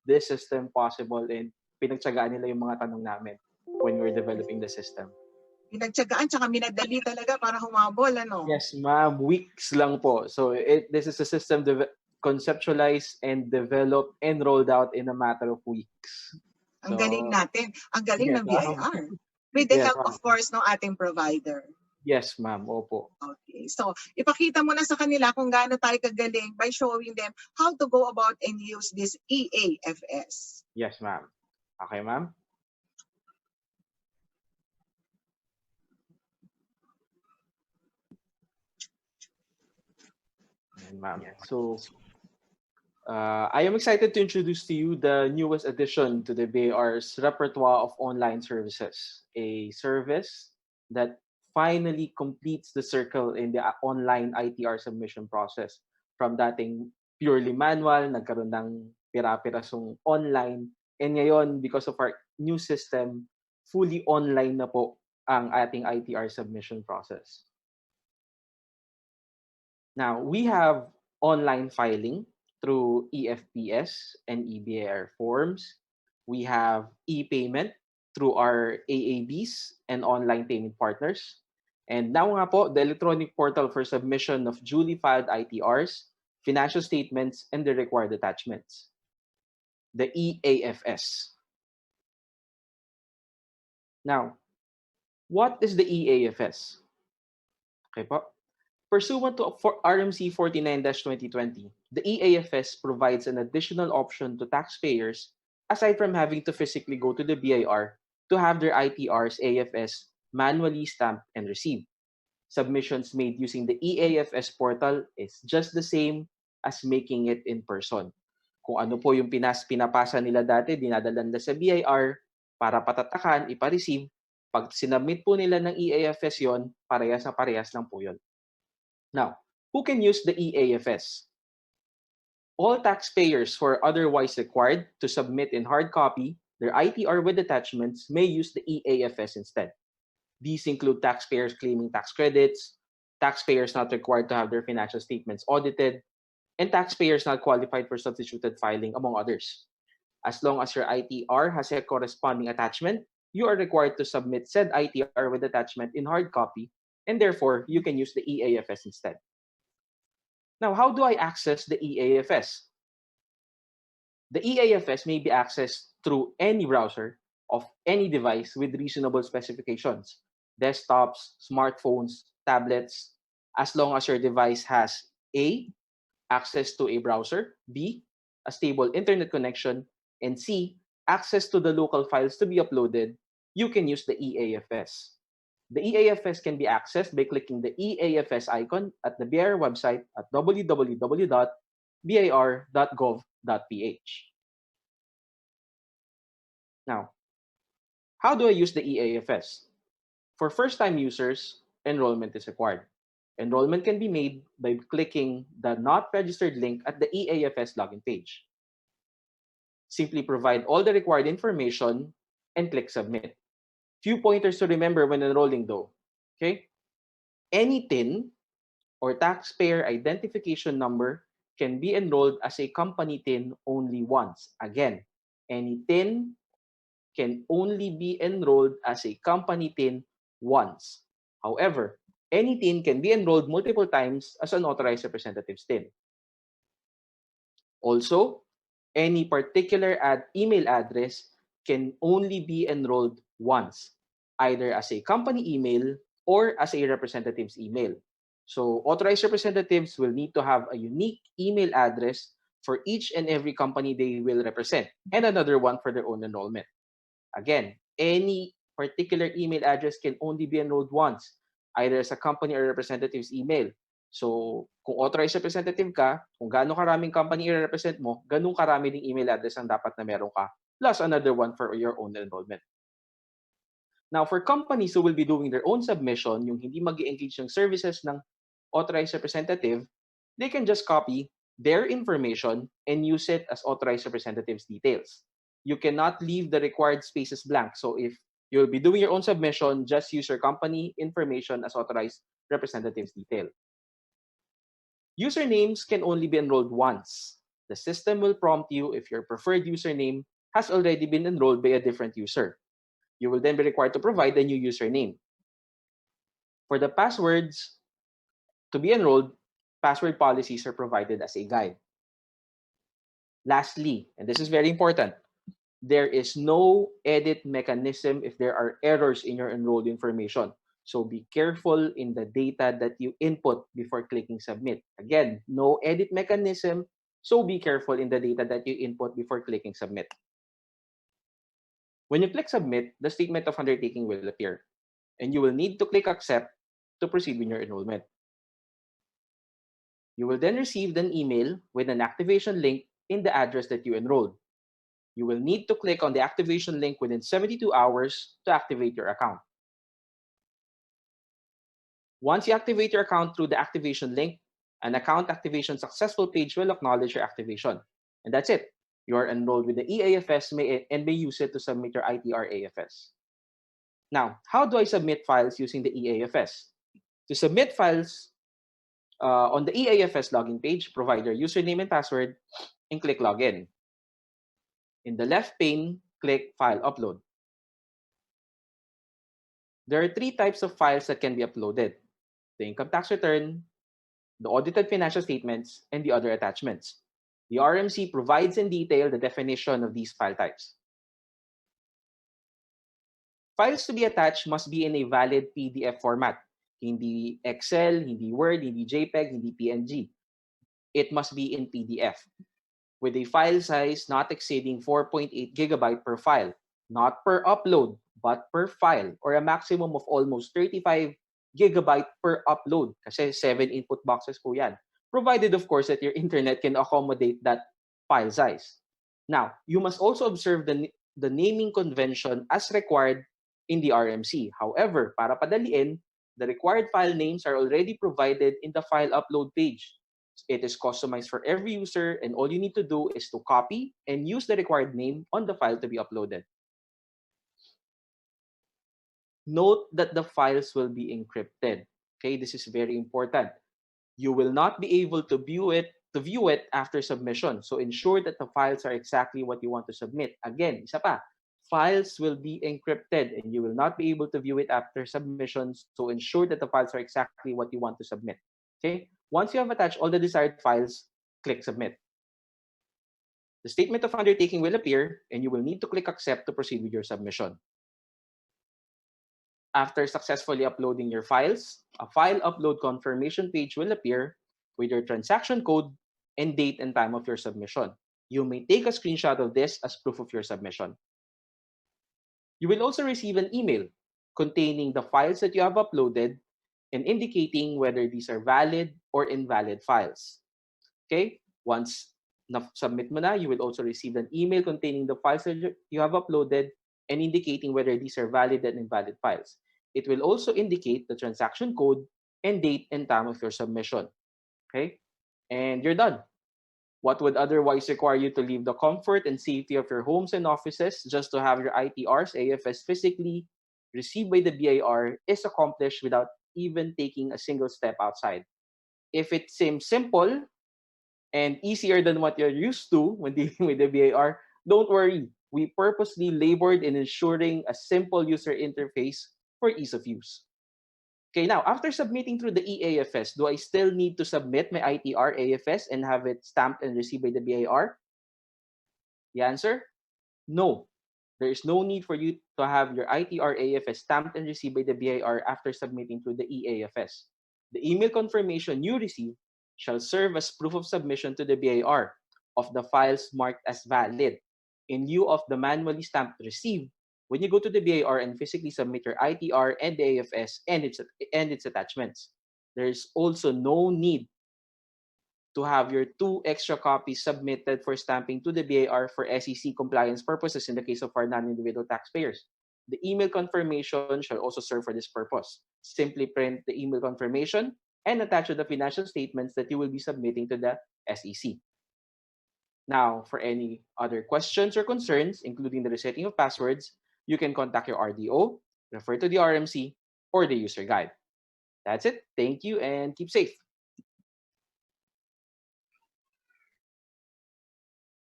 this system possible, and pinagtsagaan nila yung mga tanong namin when we're developing the system. Pinagtsagaan tsaka minadali talaga para humabol, ano? Yes, ma'am. Weeks lang po. So this is a system conceptualized and developed and rolled out in a matter of weeks. Ang galing natin. Ang galing Yes, ng ma'am. BIR. With the Yes, help, ma'am. of course, ng ating provider. Yes, ma'am. Opo. Okay. So, ipakita mo na sa kanila kung gaano tayo kagaling by showing them how to go about and use this eAFS. Yes, ma'am. Okay, ma'am? Ma'am. So, I am excited to introduce to you the newest addition to the BAR's repertoire of online services, a service that finally completes the circle in the online ITR submission process. From dating purely manual, nagkaroon ng pira-pirasong online, and ngayon, because of our new system, fully online na po ang ating ITR submission process. Now, we have online filing through eFPS and eBAR forms. We have e-payment through our AABs and online payment partners. And now nga po, the electronic portal for submission of duly filed ITRs, financial statements, and the required attachments, the eAFS. Now, what is the eAFS? Okay po. Pursuant to RMC 49-2020, the eAFS provides an additional option to taxpayers aside from having to physically go to the BIR to have their ITRs AFS manually stamped and received. Submissions made using the eAFS portal is just the same as making it in person. Kung ano po yung pinapasa nila dati, dinadala nila sa BIR para patatakan, ipa-receive. Pag sinubmit po nila ng eAFS yon, parehas na parehas lang po yon. Now, who can use the eAFS? All taxpayers who are otherwise required to submit in hard copy their ITR with attachments may use the eAFS instead. These include taxpayers claiming tax credits, taxpayers not required to have their financial statements audited, and taxpayers not qualified for substituted filing, among others. As long as your ITR has a corresponding attachment, you are required to submit said ITR with attachment in hard copy, and therefore, you can use the eAFS instead. Now, how do I access the eAFS? The eAFS may be accessed through any browser of any device with reasonable specifications, desktops, smartphones, tablets, as long as your device has A, access to a browser, B, a stable internet connection, and C, access to the local files to be uploaded, you can use the eAFS. The eAFS can be accessed by clicking the eAFS icon at the BIR website at www.bir.gov.ph. Now, how do I use the eAFS? For first-time users, enrollment is required. Enrollment can be made by clicking the Not Registered link at the eAFS login page. Simply provide all the required information and click Submit. Few pointers to remember when enrolling though. Okay? Any TIN or taxpayer identification number can be enrolled as a company TIN only once. Again, any TIN can only be enrolled as a company TIN once. However, any TIN can be enrolled multiple times as an authorized representative's TIN. Also, any particular email address can only be enrolled once, either as a company email or as a representative's email. So, authorized representatives will need to have a unique email address for each and every company they will represent, and another one for their own enrollment. Again, any particular email address can only be enrolled once, either as a company or representative's email. So, kung authorized representative ka, kung gaano karaming company i-represent mo, ganun karami ding email address ang dapat na meron ka, plus another one for your own enrollment. Now, for companies who will be doing their own submission, yung hindi mag-engage ng services ng authorized representative, they can just copy their information and use it as authorized representative's details. You cannot leave the required spaces blank. So if you'll be doing your own submission, just use your company information as authorized representative's detail. Usernames can only be enrolled once. The system will prompt you if your preferred username has already been enrolled by a different user. You will then be required to provide a new username. For the passwords to be enrolled, password policies are provided as a guide. Lastly, and this is very important, there is no edit mechanism if there are errors in your enrolled information. So be careful in the data that you input before clicking submit. Again, no edit mechanism, so be careful in the data that you input before clicking submit. When you click submit, the statement of undertaking will appear, and you will need to click accept to proceed with your enrollment. You will then receive an email with an activation link in the address that you enrolled. You will need to click on the activation link within 72 hours to activate your account. Once you activate your account through the activation link, an account activation successful page will acknowledge your activation. And that's it. You are enrolled with the eAFS and may use it to submit your ITR AFS. Now, how do I submit files using the eAFS? To submit files on the eAFS login page, provide your username and password and click Login. In the left pane, click File Upload. There are three types of files that can be uploaded: the income tax return, the audited financial statements, and the other attachments. The RMC provides in detail the definition of these file types. Files to be attached must be in a valid PDF format. Hindi Excel, hindi Word, hindi JPEG, hindi PNG. It must be in PDF, with a file size not exceeding 4.8 gigabyte per file, not per upload, but per file, or a maximum of almost 35 gigabyte per upload, kasi 7 input boxes po yan. Provided, of course, that your internet can accommodate that file size. Now, you must also observe the naming convention as required in the RMC. However, para padaliin, the required file names are already provided in the file upload page. It is customized for every user, and all you need to do is to copy and use the required name on the file to be uploaded. Note that the files will be encrypted. Okay, this is very important. You will not be able to view it after submission. So ensure that the files are exactly what you want to submit. Again, isa pa, files will be encrypted and you will not be able to view it after submission. So ensure that the files are exactly what you want to submit. Okay? Once you have attached all the desired files, click submit. The statement of undertaking will appear and you will need to click accept to proceed with your submission. After successfully uploading your files, a file upload confirmation page will appear with your transaction code and date and time of your submission. You may take a screenshot of this as proof of your submission. You will also receive an email containing the files that you have uploaded and indicating whether these are valid or invalid files. Okay? Once na-submit mo na, you will also receive an email containing the files that you have uploaded and indicating whether these are valid and invalid files. It will also indicate the transaction code and date and time of your submission. Okay? And you're done. What would otherwise require you to leave the comfort and safety of your homes and offices just to have your ITRs, AFS physically received by the BIR is accomplished without even taking a single step outside. If it seems simple and easier than what you're used to when dealing with the BIR, don't worry. We purposely labored in ensuring a simple user interface for ease of use. Okay, now, after submitting through the eAFS, do I still need to submit my ITR AFS and have it stamped and received by the BIR? The answer? No. There is no need for you to have your ITR AFS stamped and received by the BIR after submitting through the eAFS. The email confirmation you receive shall serve as proof of submission to the BIR of the files marked as valid in lieu of the manually stamped receive when you go to the BIR and physically submit your ITR and the AFS and its attachments. There is also no need to have your 2 extra copies submitted for stamping to the BIR for SEC compliance purposes in the case of our non-individual taxpayers. The email confirmation shall also serve for this purpose. Simply print the email confirmation and attach to the financial statements that you will be submitting to the SEC. Now, for any other questions or concerns, including the resetting of passwords, you can contact your RDO, refer to the RMC, or the user guide. That's it. Thank you and keep safe.